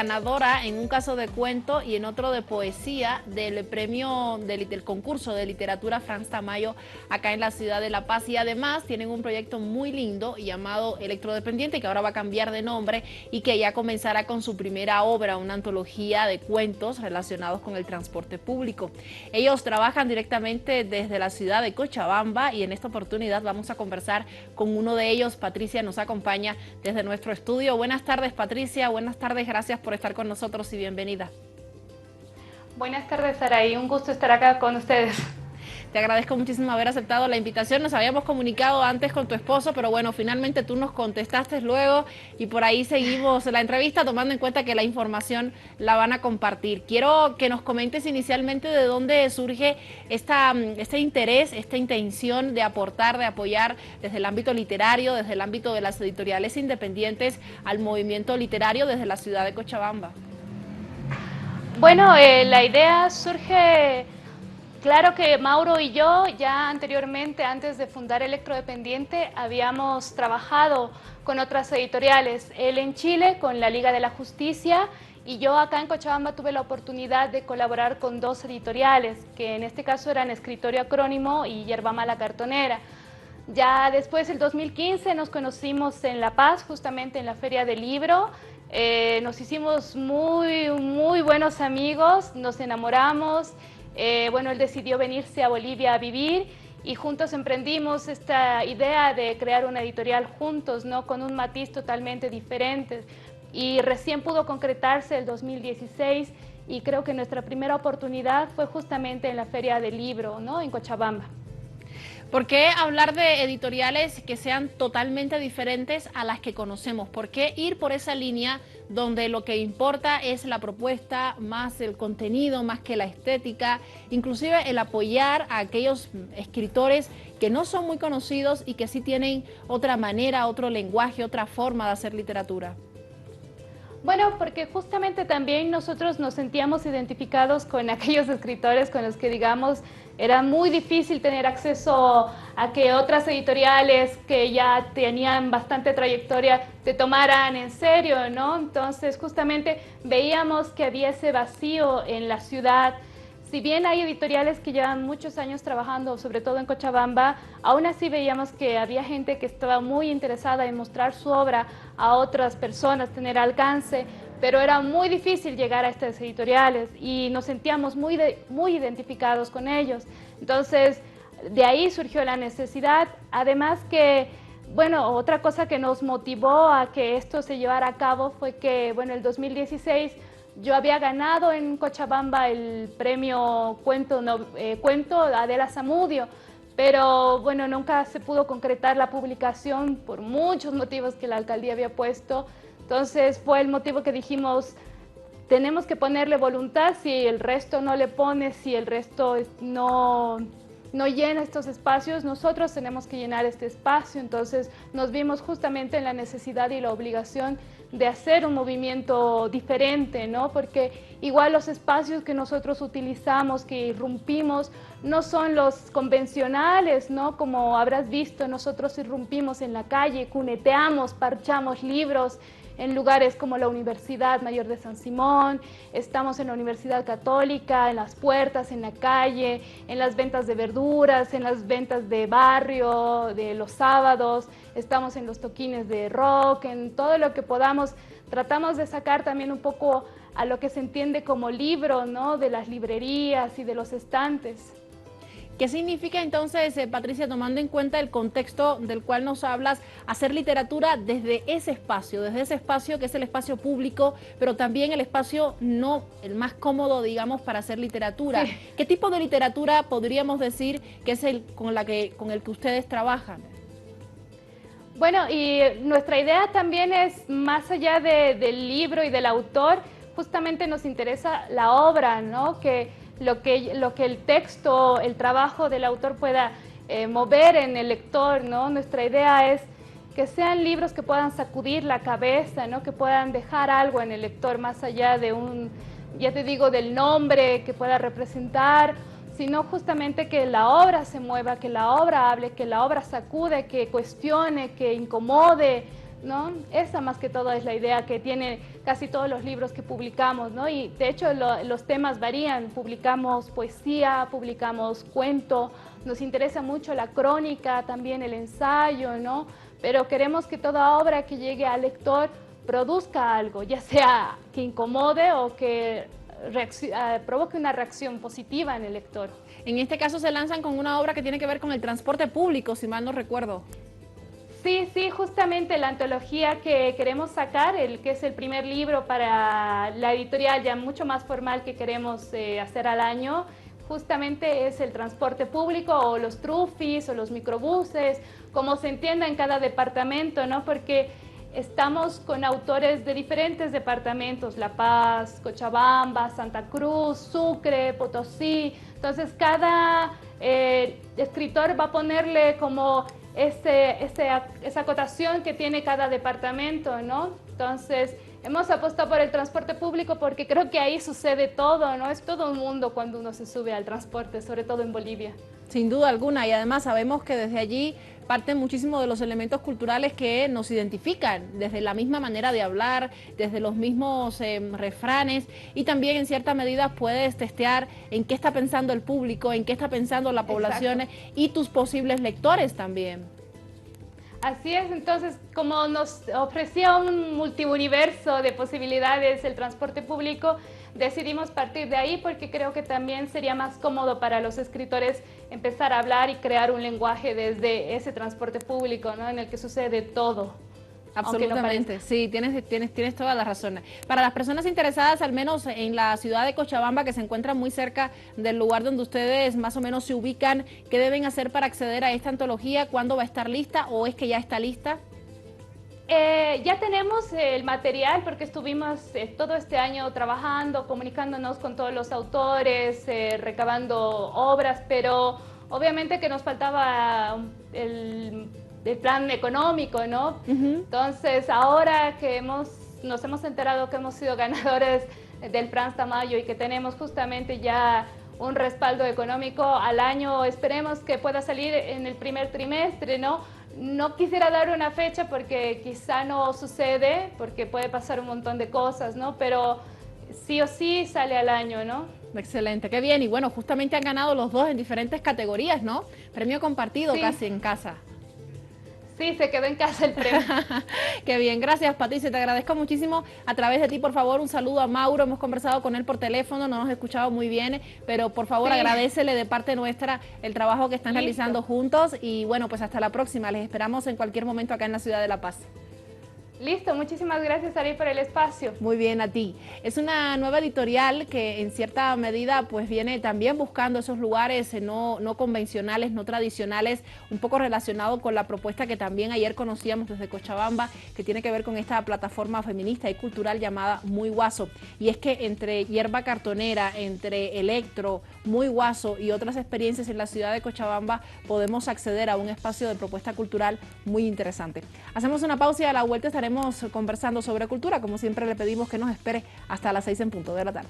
ganadora en un caso de cuento y en otro de poesía del premio del concurso de literatura Franz Tamayo acá en la ciudad de La Paz, y además tienen un proyecto muy lindo llamado Electrodependiente, que ahora va a cambiar de nombre y que ya comenzará con su primera obra, una antología de cuentos relacionados con el transporte público. Ellos trabajan directamente desde la ciudad de Cochabamba y en esta oportunidad vamos a conversar con uno de ellos. Patricia nos acompaña desde nuestro estudio. Buenas tardes, Patricia. Buenas tardes, gracias por estar con nosotros y bienvenida. Buenas tardes, Saraí. Un gusto estar acá con ustedes. Te agradezco muchísimo haber aceptado la invitación. Nos habíamos comunicado antes con tu esposo, pero bueno, finalmente tú nos contestaste luego y por ahí seguimos la entrevista, tomando en cuenta que la información la van a compartir. Quiero que nos comentes inicialmente de dónde surge este interés, esta intención de aportar, de apoyar desde el ámbito literario, desde el ámbito de las editoriales independientes al movimiento literario desde la ciudad de Cochabamba. Bueno, la idea surge... Claro que Mauro y yo ya anteriormente, antes de fundar Electrodependiente, habíamos trabajado con otras editoriales. Él en Chile con la Liga de la Justicia y yo acá en Cochabamba tuve la oportunidad de colaborar con dos editoriales, que en este caso eran Escritorio Acrónimo y Yerba Mala Cartonera. Ya después, el 2015, nos conocimos en La Paz, justamente en la Feria del Libro. Nos hicimos muy buenos amigos, nos enamoramos. Bueno, él decidió venirse a Bolivia a vivir y juntos emprendimos esta idea de crear una editorial juntos, ¿no? Con un matiz totalmente diferente. Y recién pudo concretarse el 2016 y creo que nuestra primera oportunidad fue justamente en la Feria del Libro, ¿no? En Cochabamba. ¿Por qué hablar de editoriales que sean totalmente diferentes a las que conocemos? ¿Por qué ir por esa línea donde lo que importa es la propuesta, más el contenido, más que la estética, inclusive el apoyar a aquellos escritores que no son muy conocidos y que sí tienen otra manera, otro lenguaje, otra forma de hacer literatura? Bueno, porque justamente también nosotros nos sentíamos identificados con aquellos escritores con los que, digamos, era muy difícil tener acceso a que otras editoriales que ya tenían bastante trayectoria te tomaran en serio, ¿no? Entonces, justamente veíamos que había ese vacío en la ciudad. Si bien hay editoriales que llevan muchos años trabajando, sobre todo en Cochabamba, aún así veíamos que había gente que estaba muy interesada en mostrar su obra a otras personas, tener alcance, pero era muy difícil llegar a estas editoriales y nos sentíamos muy identificados con ellos. Entonces, de ahí surgió la necesidad. Además que, bueno, otra cosa que nos motivó a que esto se llevara a cabo fue que, bueno, el 2016 yo había ganado en Cochabamba el premio Cuento Adela Zamudio, pero bueno, nunca se pudo concretar la publicación por muchos motivos que la alcaldía había puesto. Entonces fue el motivo que dijimos, tenemos que ponerle voluntad. Si el resto no le pone, si el resto no llena estos espacios, nosotros tenemos que llenar este espacio. Entonces nos vimos justamente en la necesidad y la obligación de hacer un movimiento diferente, ¿no? Porque igual los espacios que nosotros utilizamos, que irrumpimos, no son los convencionales, ¿no? Como habrás visto, nosotros irrumpimos en la calle, cuneteamos, parchamos libros en lugares como la Universidad Mayor de San Simón, estamos en la Universidad Católica, en las puertas, en la calle, en las ventas de verduras, en las ventas de barrio, de los sábados, estamos en los toquines de rock, en todo lo que podamos. Tratamos de sacar también un poco a lo que se entiende como libro, ¿no? De las librerías y de los estantes. ¿Qué significa entonces, Patricia, tomando en cuenta el contexto del cual nos hablas, hacer literatura desde ese espacio que es el espacio público, pero también el espacio no el más cómodo, digamos, para hacer literatura? Sí. ¿Qué tipo de literatura podríamos decir que es con el que ustedes trabajan? Bueno, y nuestra idea también es, más allá del libro y del autor, justamente nos interesa la obra, ¿no? Que lo que el texto, el trabajo del autor pueda mover en el lector, ¿no? Nuestra idea es que sean libros que puedan sacudir la cabeza, ¿no? Que puedan dejar algo en el lector más allá de ya te digo, del nombre que pueda representar, sino justamente que la obra se mueva, que la obra hable, que la obra sacude, que cuestione, que incomode, ¿no? Esa más que todo es la idea que tiene casi todos los libros que publicamos, ¿no? Y de hecho los temas varían, publicamos poesía, publicamos cuento, nos interesa mucho la crónica, también el ensayo, ¿no? Pero queremos que toda obra que llegue al lector produzca algo, ya sea que incomode o que provoque una reacción positiva en el lector. En este caso se lanzan con una obra que tiene que ver con el transporte público, si mal no recuerdo. Sí, sí, justamente la antología que queremos sacar, que es el primer libro para la editorial ya mucho más formal que queremos hacer al año, justamente es el transporte público o los trufis o los microbuses, como se entienda en cada departamento, ¿no? Porque estamos con autores de diferentes departamentos, La Paz, Cochabamba, Santa Cruz, Sucre, Potosí. Entonces cada escritor va a ponerle como esa acotación que tiene cada departamento, ¿no? Entonces hemos apostado por el transporte público porque creo que ahí sucede todo, ¿no? Es todo un mundo cuando uno se sube al transporte, sobre todo en Bolivia. Sin duda alguna, y además sabemos que desde allí parten muchísimos de los elementos culturales que nos identifican, desde la misma manera de hablar, desde los mismos refranes, y también en cierta medida puedes testear en qué está pensando el público, en qué está pensando la población. Exacto. Y tus posibles lectores también. Así es, entonces como nos ofrecía un multiuniverso de posibilidades el transporte público, decidimos partir de ahí porque creo que también sería más cómodo para los escritores empezar a hablar y crear un lenguaje desde ese transporte público, ¿no? En el que sucede todo. Absolutamente, no, sí, tienes toda la razón. Para las personas interesadas, al menos en la ciudad de Cochabamba, que se encuentra muy cerca del lugar donde ustedes más o menos se ubican, ¿qué deben hacer para acceder a esta antología? ¿Cuándo va a estar lista o es que ya está lista? Ya tenemos el material porque estuvimos todo este año trabajando, comunicándonos con todos los autores, recabando obras, pero obviamente que nos faltaba el plan económico, ¿no? Entonces, ahora que nos hemos enterado que hemos sido ganadores del Frans Tamayo y que tenemos justamente ya un respaldo económico al año, esperemos que pueda salir en el primer trimestre, ¿no? No quisiera dar una fecha porque quizá no sucede, porque puede pasar un montón de cosas, ¿no? Pero sí o sí sale al año, ¿no? Excelente, qué bien. Y bueno, justamente han ganado los dos en diferentes categorías, ¿no? Premio compartido, sí. Casi en casa. Sí, se quedó en casa el premio. Qué bien, gracias Patricia, te agradezco muchísimo. A través de ti, por favor, un saludo a Mauro, hemos conversado con él por teléfono, no nos ha escuchado muy bien, pero por favor agradécele de parte nuestra el trabajo que están realizando juntos y bueno, pues hasta la próxima, les esperamos en cualquier momento acá en la ciudad de La Paz. Listo, muchísimas gracias Ari por el espacio. Muy bien, a ti. Es una nueva editorial que en cierta medida pues viene también buscando esos lugares no convencionales, no tradicionales, un poco relacionado con la propuesta que también ayer conocíamos desde Cochabamba, que tiene que ver con esta plataforma feminista y cultural llamada Muy Guaso. Y es que entre hierba cartonera, entre electro, Muy Guaso y otras experiencias en la ciudad de Cochabamba podemos acceder a un espacio de propuesta cultural muy interesante. Hacemos una pausa y a la vuelta estaremos conversando sobre cultura. Como siempre le pedimos que nos espere hasta las 6 en punto de la tarde.